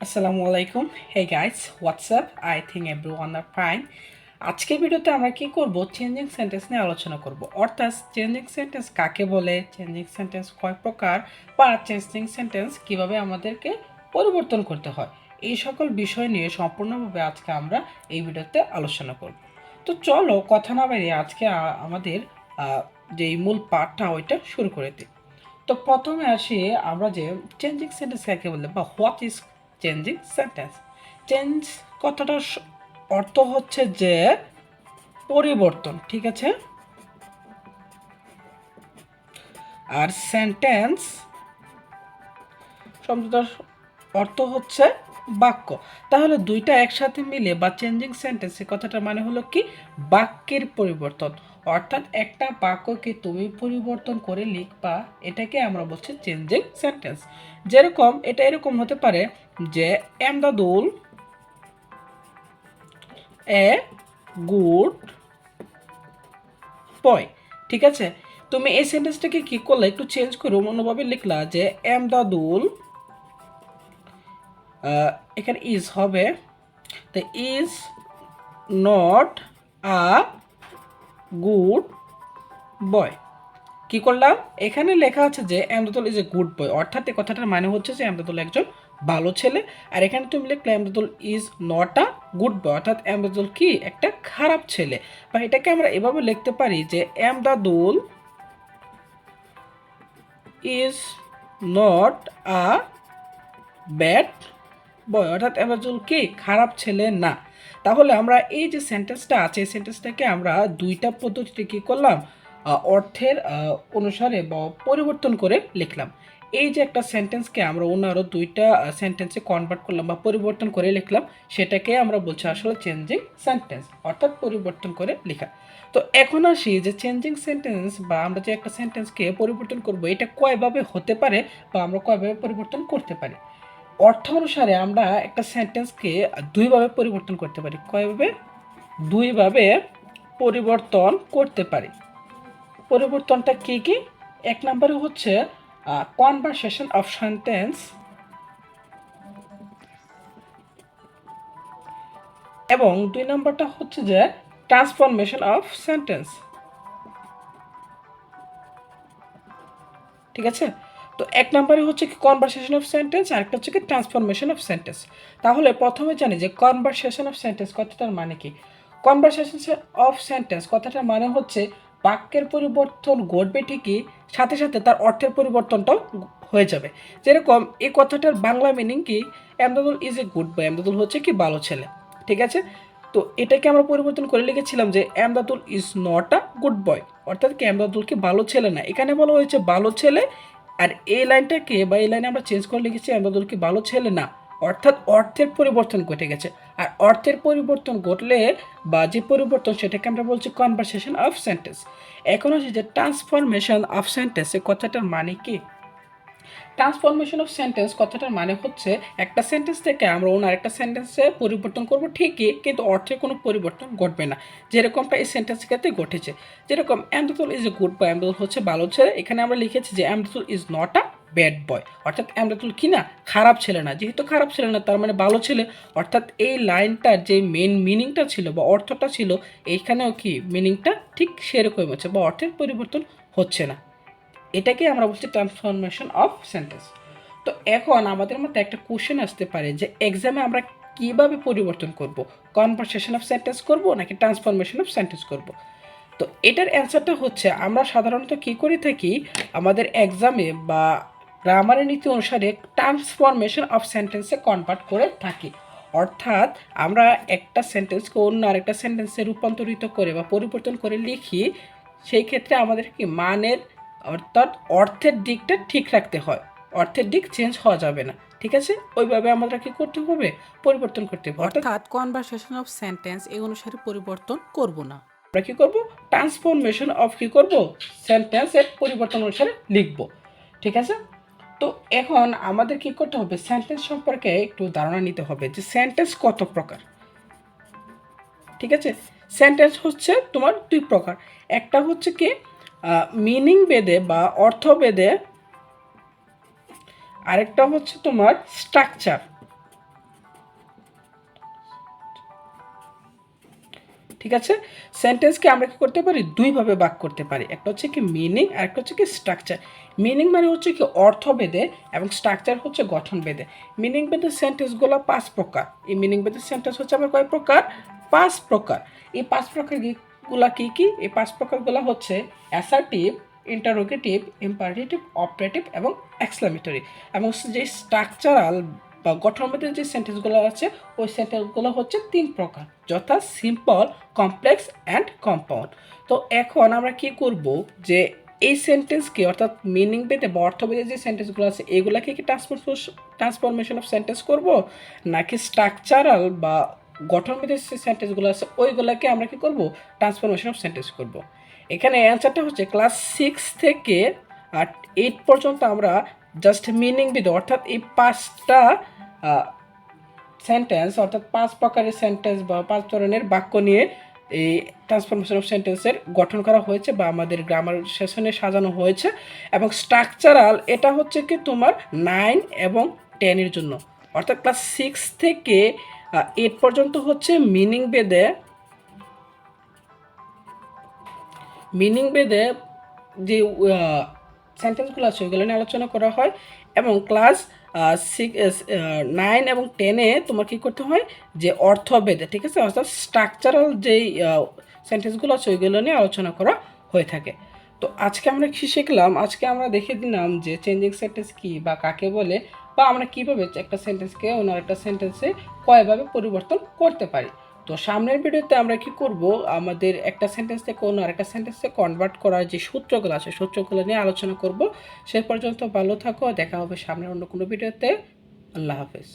আসসালামু আলাইকুম। Hey guys, what's up, I think everyone are fine. আজকের ভিডিওতে আমরা কি করব, চেঞ্জিং সেন্টেন্স নিয়ে আলোচনা করব। অর্থাৎ চেঞ্জিং সেন্টেন্স কাকে বলে, চেঞ্জিং সেন্টেন্স কয় প্রকার, বা চেঞ্জিং সেন্টেন্স কিভাবে আমাদেরকে পরিবর্তন করতে হয়, এই সকল বিষয় নিয়ে সম্পূর্ণভাবে আজকে আমরা এই ভিডিওতে আলোচনা করব। তো চলো কথা না বাড়িয়ে আজকে আমাদের যেই মূল পাঠটা ওইটা শুরু করে দিই। তো প্রথমে আসি আমরা যে চেঞ্জিং সেন্টেন্স কাকে বলে বা what is changing sentence. Change কথাটার অর্থ হচ্ছে যে পরিবর্তন, ঠিক আছে। আর সেন্টেন্স শব্দটার অর্থ হচ্ছে বাক্য। তাহলে দুইটা একসাথে মিলে বা চেঞ্জিং সেন্টেন্স এর কথাটার মানে হলো কি, বাক্যের পরিবর্তন। অর্থাৎ একটা বাক্যকে তুমি পরিবর্তন করে লিখবা, এটাকে আমরা বলছি চেঞ্জিং সেন্টেন্স। যেরকম এটা এরকম হতে পারে যে এমদাদুল এ গুড বয়, ঠিক আছে। তুমি এই সেন্টেন্সটাকে কি করলে, একটু চেঞ্জ করে অন্যভাবে লিখলা যে এমদাদুল, এখানে ইজ হবে, তো is not a good boy. কি করলাম, এখানে লেখা আছে যে Emdadul is a good boy, অর্থাৎ এই কথাটার মানে হচ্ছে যে এমদাদুল একজন ভালো ছেলে। আর এখানে তুমি লিখলে Emdadul is not a good boy, অর্থাৎ এমদাদুল কি একটা খারাপ ছেলে। বা এটাকে আমরা এভাবে লিখতে পারি যে Emdadul is not a bad boy, অর্থাৎ এমদাদুল কি খারাপ ছেলে না। তাহলে আমরা এই যে সেন্টেন্সটা আছে, এই সেন্টেন্সটাকে আমরা দুইটা পদ্ধতিতে কী করলাম, অর্থের অনুসারে বা পরিবর্তন করে লিখলাম। এই যে একটা সেন্টেন্সকে আমরা অন্য আরও দুইটা সেন্টেন্সে কনভার্ট করলাম বা পরিবর্তন করে লিখলাম, সেটাকে আমরা বলছি আসলে চেঞ্জিং সেন্টেন্স, অর্থাৎ পরিবর্তন করে লেখা। তো এখন আসি যে চেঞ্জিং সেন্টেন্স বা আমরা যে একটা সেন্টেন্সকে পরিবর্তন করব, এটা কয়ভাবে হতে পারে বা আমরা কয়ভাবে পরিবর্তন করতে পারি। অর্থ অনুসারে আমরা একটা সেন্টেন্সকে দুইভাবে পরিবর্তন করতে পারি। কয়ভাবে? দুইভাবে পরিবর্তন করতে পারি। পরিবর্তনটা কি কি? এক নম্বরে হচ্ছে কনভারসেশন অফ সেন্টেন্স, এবং দুই নম্বরটা হচ্ছে যে ট্রান্সফরমেশন অফ সেন্টেন্স, ঠিক আছে। তো এক নম্বরে হচ্ছে কি কনভারসেশন অফ সেন্টেন্স, আর একটা হচ্ছে কি ট্রান্সফরমেশন অফ সেন্টেন্স। তাহলে প্রথমে জানি যে কনভারসেশন অফ সেন্টেন্স কথাটার মানে কি। কনভারসেশন অফ সেন্টেন্স কথাটার মানে হচ্ছে বাক্যের পরিবর্তন ঘটবে ঠিকই, সাথে সাথে তার অর্থের পরিবর্তনটাও হয়ে যাবে। যেরকম এই কথাটার বাংলা মিনিং কি, Emdadul is a good boy, Emdadul হচ্ছে কি ভালো ছেলে, ঠিক আছে। তো এটাকে আমরা পরিবর্তন করে লিখেছিলাম যে Emdadul is not a good boy, অর্থাৎ কি এমদাদুল কি ভালো ছেলে না। এখানে বলা হয়েছে ভালো ছেলে, আর এই লাইনটাকে বা এই লাইনে আমরা চেঞ্জ করে লিখেছি এমদাদুল কি ভালো ছেলে না, অর্থাৎ অর্থের পরিবর্তন ঘটে গেছে। আর অর্থের পরিবর্তন ঘটলে বা যে পরিবর্তন, সেটাকে আমরা বলছি কনভারসেশন অফ সেন্টেন্স। এখন হচ্ছে যে ট্রান্সফরমেশন অফ সেন্টেন্স, এই কথাটার মানে কি। ট্রান্সফরমেশন অফ সেন্টেন্স কথাটার মানে হচ্ছে একটা সেন্টেন্স থেকে আমরা অন্য আরেকটা সেন্টেন্সে পরিবর্তন করব ঠিকই, কিন্তু অর্থে কোনো পরিবর্তন ঘটবে না, যেরকমটা এই সেন্টেন্সের ক্ষেত্রে ঘটেছে। যেরকম Emdadul is a good boy, Emdadul হচ্ছে ভালো ছেলে। এখানে আমরা লিখেছি যে Emdadul is not a bad boy, অর্থাৎ এমদাদুল কি না খারাপ ছেলে না। যেহেতু খারাপ ছেলে না, তার মানে ভালো ছেলে। অর্থাৎ এই লাইনটার যে মেন মিনিংটা ছিল বা অর্থটা ছিল, এইখানেও কি মিনিংটা ঠিক সেরকমই হচ্ছে বা অর্থের পরিবর্তন হচ্ছে না। এটাকে আমরা বলছি ট্রান্সফরমেশন অফ সেন্টেন্স। তো এখন আমাদের মধ্যে একটা কোশ্চেন আসতে পারে যে এক্সামে আমরা কিভাবে পরিবর্তন করব, কনভারসেশন অফ সেন্টেন্স করব নাকি ট্রান্সফরমেশন অফ সেন্টেন্স করব। তো এটার অ্যান্সারটা হচ্ছে আমরা সাধারণত কি করে থাকি, আমাদের এক্সামে বা গ্রামারের নীতি অনুসারে ট্রান্সফরমেশন অফ সেন্টেন্সে কনভার্ট করে থাকি। অর্থাৎ আমরা একটা সেন্টেন্সকে অন্য আরেকটা সেন্টেন্সে রূপান্তরিত করে বা পরিবর্তন করে লিখি, সেই ক্ষেত্রে আমাদের কি মানের অর্থাৎ অর্থের দিকটা ঠিক রাখতে হয়, অর্থের দিক চেঞ্জ হওয়া যাবে না, ঠিক আছে। ওইভাবে আমরা কি করতে হবে, পরিবর্তন করতে হবে। অর্থাৎ কনভারসেশন অফ সেন্টেন্স এই অনুসারে পরিবর্তন করব না, আমরা কি করব, ট্রান্সফরমেশন অফ কি করব সেন্টেন্সের পরিবর্তন অনুসারে লিখব, ঠিক আছে। তো এখন আমাদের কি করতে হবে, সেন্টেন্স সম্পর্কে একটু ধারণা নিতে হবে যে সেন্টেন্স কত প্রকার, ঠিক আছে। সেন্টেন্স হচ্ছে তোমার দুই প্রকার। একটা হচ্ছে কি মিনিং বেদে বা অর্থ বেদে, আরেকটা হচ্ছে তোমার স্ট্রাকচার, ঠিক আছে, সেন্টেন্সকে আমরা কি করতে পারি, দুইভাবে ভাগ করতে পারি। একটা হচ্ছে কি মিনিং আর একটা হচ্ছে কি স্ট্রাকচার। মিনিং মানে হচ্ছে কি অর্থভেদে এবং স্ট্রাকচার হচ্ছে গঠনভেদে। মিনিং ভেদে সেন্টেন্সগুলো 5 প্রকার। এই মিনিং ভেদে সেন্টেন্স হচ্ছে আবার কয় প্রকার, 5 প্রকার। এই 5 প্রকারগুলা কি কি, এই 5 প্রকারগুলো হচ্ছে অ্যাসার্টিভ, ইন্টারোগেটিভ, ইম্পারেটিভ, অপারেটিভ এবং এক্সক্লেমেটরি। এবং যে স্ট্রাকচারাল বা গঠনভেদে যে সেন্টেন্সগুলো আছে ওই সেন্টেন্সগুলো হচ্ছে 3 প্রকার, যথা সিম্পল, কমপ্লেক্স অ্যান্ড কম্পাউন্ড। তো এখন আমরা কি করব যে এই সেন্টেন্সকে অর্থাৎ মিনিং ভেদে বা অর্থভেদে যে সেন্টেন্সগুলো আছে এগুলাকে কি ট্রান্সফরমেশন অফ সেন্টেন্স করব, নাকি স্ট্রাকচারাল বা গঠনভেদে যে সেন্টেন্সগুলো আছে ওইগুলাকে আমরা কি করব, ট্রান্সফরমেশন অফ সেন্টেন্স করব। এখানে অ্যান্সারটা হচ্ছে ক্লাস 6 থেকে 8 পর্যন্ত আমরা জাস্ট মিনিং ভেদে অর্থাৎ এই 5টা সেন্টেন্স অর্থাৎ 5 প্রকারের সেন্টেন্স বা 5 ধরনের বাক্য নিয়ে এই ট্রান্সফরমেশন অফ সেন্টেন্সের গঠন করা হয়েছে বা আমাদের গ্রামার সেশনে সাজানো হয়েছে। এবং স্ট্রাকচারাল এটা হচ্ছে কি তোমার 9 এবং 10 এর জন্য, অর্থাৎ ক্লাস 6 থেকে 8 পর্যন্ত হচ্ছে মিনিং ভেদে যে সেন্টেন্সগুলো আছে ওইগুলো নিয়ে আলোচনা করা হয়। এবং ক্লাস 9 এবং 10-এ তোমার কী করতে হয়, যে অর্থভেদে, ঠিক আছে, অর্থাৎ স্ট্রাকচারাল যেই সেন্টেন্সগুলো আছে ওইগুলো নিয়ে আলোচনা করা হয়ে থাকে। তো আজকে আমরা কী শিখলাম, আজকে আমরা দেখে দিলাম যে চেঞ্জিং সেন্টেন্স কী বা কাকে বলে, বা আমরা কীভাবে একটা সেন্টেন্সকে অন্য একটা সেন্টেন্সে কয়ভাবে পরিবর্তন করতে পারি। তো সামনের ভিডিওতে আমরা কি করব, আমাদের একটা সেন্টেন্স থেকে অন্য আরেকটা সেন্টেন্সে কনভার্ট করার যে সূত্রগুলো আছে সূত্রগুলো নিয়ে আলোচনা করব। সে পর্যন্ত ভালো থাকো, দেখা হবে সামনের অন্য কোনো ভিডিওতে। আল্লাহ হাফেজ।